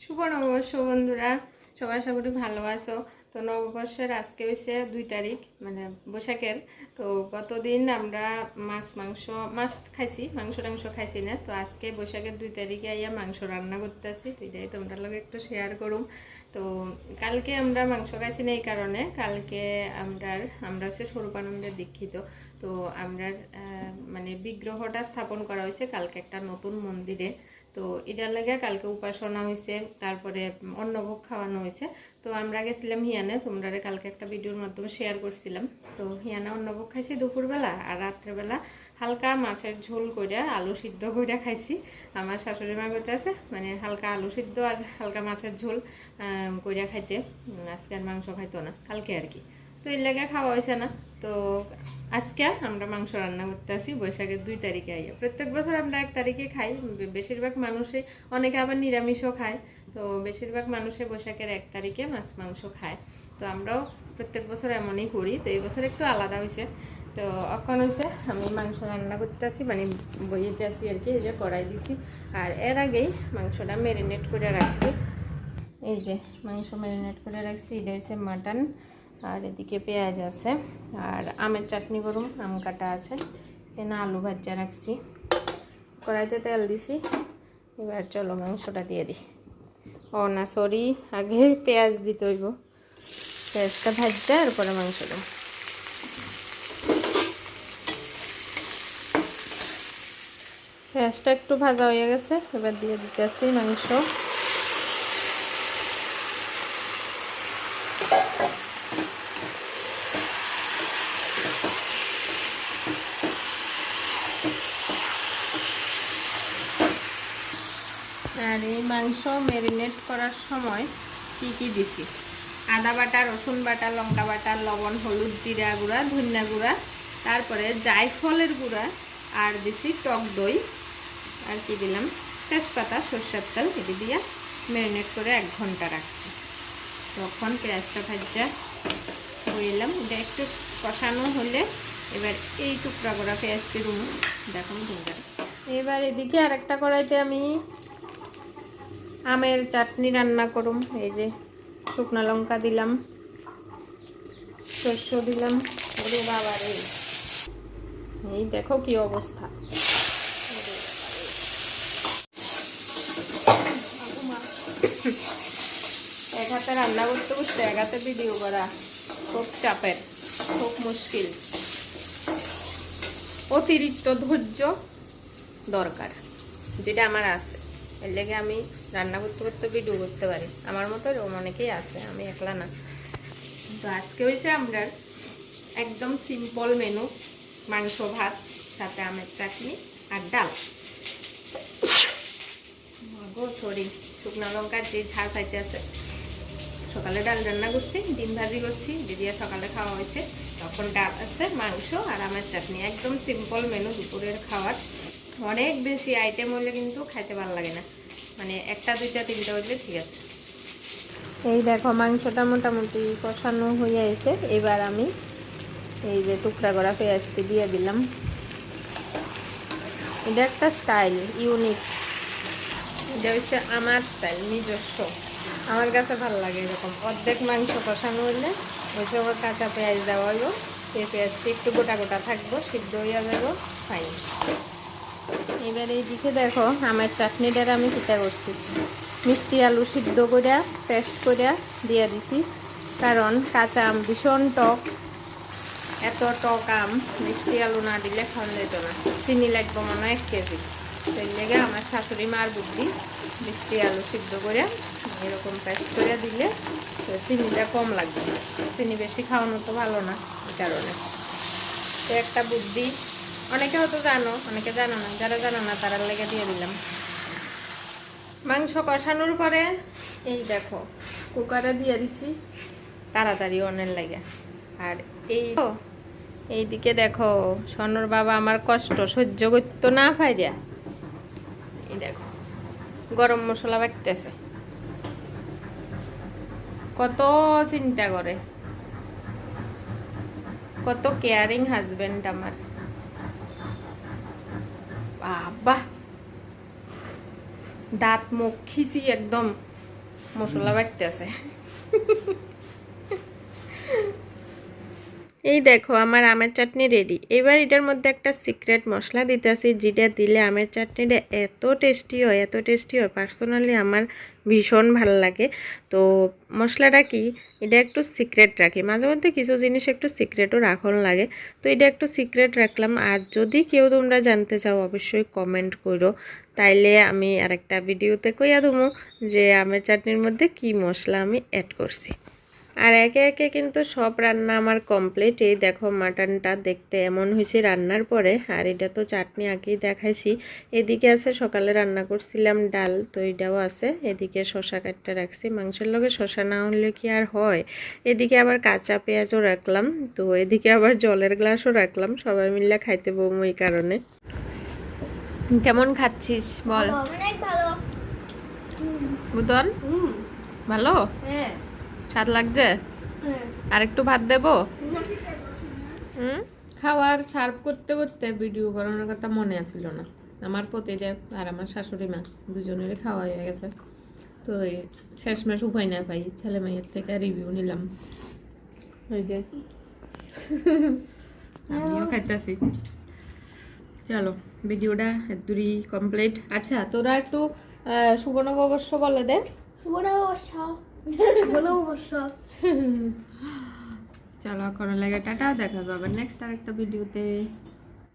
শুভ নববর্ষ বন্ধুরা, সবাই আশা করি ভালো আছো। তো নববর্ষের আজকে হয়েছে 2 তারিখ, মানে বৈশাখের। তো গতদিন আমরা মাছ খাইছি, মাংস টাংস খাইছি না। তো আজকে বৈশাখের 2 তারিখে আইয়া মাংস রান্না করতেছি, তো এটাই তোমরা লগে একটু শেয়ার করুম। তো কালকে আমরা মাংস খাইছি না, এই কারণে কালকে আমরা হচ্ছে স্বরূপানন্দের দীক্ষিত। তো আমরা মানে বিগ্রহটা স্থাপন করা হয়েছে কালকে একটা নতুন মন্দিরে। তো এটার লাগে কালকে উপাসনা হয়েছে, তারপরে অন্নভোগ খাওয়ানো হয়েছে। তো আমরা গেছিলাম হিয়ানে, তোমরা কালকে একটা ভিডিওর মাধ্যমে শেয়ার করছিলাম। তো হিয়ানে অন্নভোগ খাইছি দুপুরবেলা, আর রাত্রেবেলা হালকা মাছের ঝোল করে আলু সিদ্ধ করে খাইছি। আমার শাশুড়ি মা করতে আছে মানে হালকা আলু সিদ্ধ আর হালকা মাছের ঝোল করে খাইতে, আজকে আর মাংস খাইতো না কালকে আর কি। তো এর লাগে খাওয়া হয়েছে না। তো আজকে আমরা মাংস রান্না করতে আসি বৈশাখের 2 তারিখে আইয়া। প্রত্যেক বছর আমরা 1 তারিখে খাই, বেশিরভাগ মানুষে, অনেকে আবার নিরামিষও খায়। তো বেশিরভাগ মানুষে বৈশাখের 1 তারিখে মাছ মাংস খায়। তো আমরাও প্রত্যেক বছর এমনই করি। তো এই বছর একটু আলাদা হয়েছে। তো এখন হয়েছে আমি মাংস রান্না করতে আসি, মানে বইয়েতে আসি আর কি। এই যে কড়াই দিছি, আর এর আগেই মাংসটা ম্যারিনেট করে রাখছি। এই যে মাংস ম্যারিনেট করে রাখছি, এটা হচ্ছে মাটন। আর এদিকে পেঁয়াজ আছে, আর আমের চাটনি করুম, আম কাটা আছে। এখানে আলু ভাজা রাখছি, কড়াইতে তেল দিছি। এবার চলো মাংসটা দিয়ে দিই। ও না সরি, আগে পেঁয়াজ দিতে হইব। পেঁয়াজটা ভাজা আর পরে মাংস দেব। পেঁয়াজটা একটু ভাজা হয়ে গেছে, এবার দিয়ে দিতে আসি মাংস। আর এই মাংস ম্যারিনেট করার সময় কি কি দিছি: আদা বাটা, রসুন বাটা, লঙ্কা বাটা, লবণ, হলুদ, জিরা গুঁড়া, ধনিয়া গুঁড়া, তারপরে জায়ফলের গুঁড়া, আর দিছি টক দই, আর কি দিলাম তেজপাতা, সরষের তেল। এটি দিয়ে ম্যারিনেট করে 1 ঘন্টা রাখছি। তখন পেঁয়াজটা ভাজা হইলাম, এটা একটু কষানো হলে এবার এই টুকরা করা পেঁয়াজটি রুম দেখুন তোমরা। এবার এদিকে আরেকটা কড়াইতে আমি আমের চাটনি রান্না করুম। এই যে শুকনো লঙ্কা দিলাম, সরষে দিলাম। ওরে বাবা রে, এই দেখো কি অবস্থা। এক হাতে রান্না করতে করতে এক হাতে ভিডিও করা খুব চাপের, খুব মুশকিল। অতিরিক্ত ধৈর্য দরকার, যেটা আমার আছে। এর লেগে আমি রান্না করতে করতে ভিডিও করতে পারি। আমার মতো অনেকেই আছে, আমি একলা না। তো আজকে হয়েছে আমরা একদম সিম্পল মেনু, মাংস ভাত, সাথে আমের চাটনি আর ডাল। সরি, শুকনো লঙ্কার যে ঝাল খাইতে আছে। সকালে ডাল রান্না করছি, ডিম ভাজি করছি, দিদিয়া সকালে খাওয়া হয়েছে। তখন ডাল আছে, মাংস আর আমের চাটনি, একদম সিম্পল মেনু দুপুরের খাওয়ার। অনেক বেশি আইটেম হলে কিন্তু খাইতে ভালো লাগে না, মানে 1টা 2টা 3টা হইলে ঠিক আছে। এই দেখো মাংসটা মোটামুটি কষানো হয়ে এসে এবার আমি এই যে টুকরা করা পেঁয়াজটি দিয়ে দিলাম। এটা একটা স্টাইল, ইউনিক। এটা হচ্ছে আমার স্টাইল, নিজস্ব। আমার কাছে ভালো লাগে এরকম। অর্ধেক মাংস কষানো হলে ওই সময় কাঁচা পেঁয়াজ দেওয়া হলো, সেই পেঁয়াজটি একটু গোটা গোটা থাকবো, সিদ্ধ হয়ে যাবো, ফাইন। এবার এই দিকে দেখো আমার চাটনিটার আমি চিন্তা করছি, মিষ্টি আলু সিদ্ধ করে পেস্ট করে দিয়ে দিছি। কারণ কাঁচা আম ভীষণ টক, এত টক আম মিষ্টি আলু না দিলে খাওয়া যেত না। চিনি লাগবে মনে হয় 1 কেজি। সেই লেগে আমার শাশুড়ি মার বুদ্ধি, মিষ্টি আলু সিদ্ধ করে এরকম পেস্ট করে দিলে তো চিনিটা কম লাগবে। চিনি বেশি খাওয়ানো তো ভালো না, এই কারণে। তো একটা বুদ্ধি, অনেকে হয়তো জানো, অনেকে জানো না। যারা জানো না তারা লেগে দিয়ে দিলাম। মাংস কষানোর পরে এই দেখো কুকারে দিয়ে দিছি তাড়াতাড়ি অনের লাগে। আর এইদিকে দেখো সোনর বাবা আমার কষ্ট সহ্য করতো না পাইরা, এই দেখো গরম মশলা বাটতেছে। কত চিন্তা করে, কত কেয়ারিং হাজবেন্ড আমার। বাবা, দাঁত মুখ খিচি একদম মশলা বাটতেছে। এই দেখো আমার আমের চাটনি রেডি। এবার এটার মধ্যে একটা সিক্রেট মশলা দিতেছি, যেটা দিলে আমের চাটনিটা এত টেস্টি হয়, এত টেস্টি হয়, পার্সোনালি আমার ভীষণ ভালো লাগে। তো মশলাটা কি, এটা একটু সিক্রেট রাখি, মাঝে মধ্যে কিছু জিনিস একটু সিক্রেটও রাখন লাগে। তো এটা একটু সিক্রেট রাখলাম। আর যদি কেউ তোমরা জানতে চাও অবশ্যই কমেন্ট করো, তাইলে আমি আরেকটা ভিডিওতে কইয়া দেবো যে আমের চাটনির মধ্যে কি মশলা আমি অ্যাড করছি। আর একে একে কিন্তু সব রান্না আমার কমপ্লিট। এই দেখো মাটনটা দেখতে এমন হয়েছে রান্নার পরে। আর এটা তো চাটনি আগেই দেখাইছি। এদিকে আছে সকালে রান্না করছিলাম ডাল, তো এটাও আছে। এদিকে শসা কাটতে রাখছি, মাংসের লগে শসা না হলে কি আর হয়। এদিকে আবার কাঁচা পেঁয়াজও রাখলাম, তো এদিকে আবার জলের গ্লাসও রাখলাম, সবাই মিলে খাইতে বমু এই কারণে। কেমন খাচ্ছিস বল? অনেক ভালো। বুতন ভালো, হ্যাঁ স্বাদ লাগছে? হ্যাঁ। আর একটু ভাত দেবো? খাওয়ার সার্ভ করতে করতে ভিডিও করানোর কথা মনে আসছিল না আমার। পতিদেব আর আমার শাশুড়ি মা দুজনেরই খাওয়া হয়ে গেছে। তো এই শেষমেশ উপায় না পাই ছেলে মেয়ের থেকে রিভিউ নিলাম। ওই যে আমিও খাইতেছি। চলো ভিডিওটা দূরই কমপ্লিট। আচ্ছা তোরা একটু শুভ নববর্ষ বলে দে। শুভ নববর্ষ। শুভ নববর্ষ। চলো এখন লাগে টাটা, দেখা পাবেন নেক্সট আরেকটা ভিডিওতে।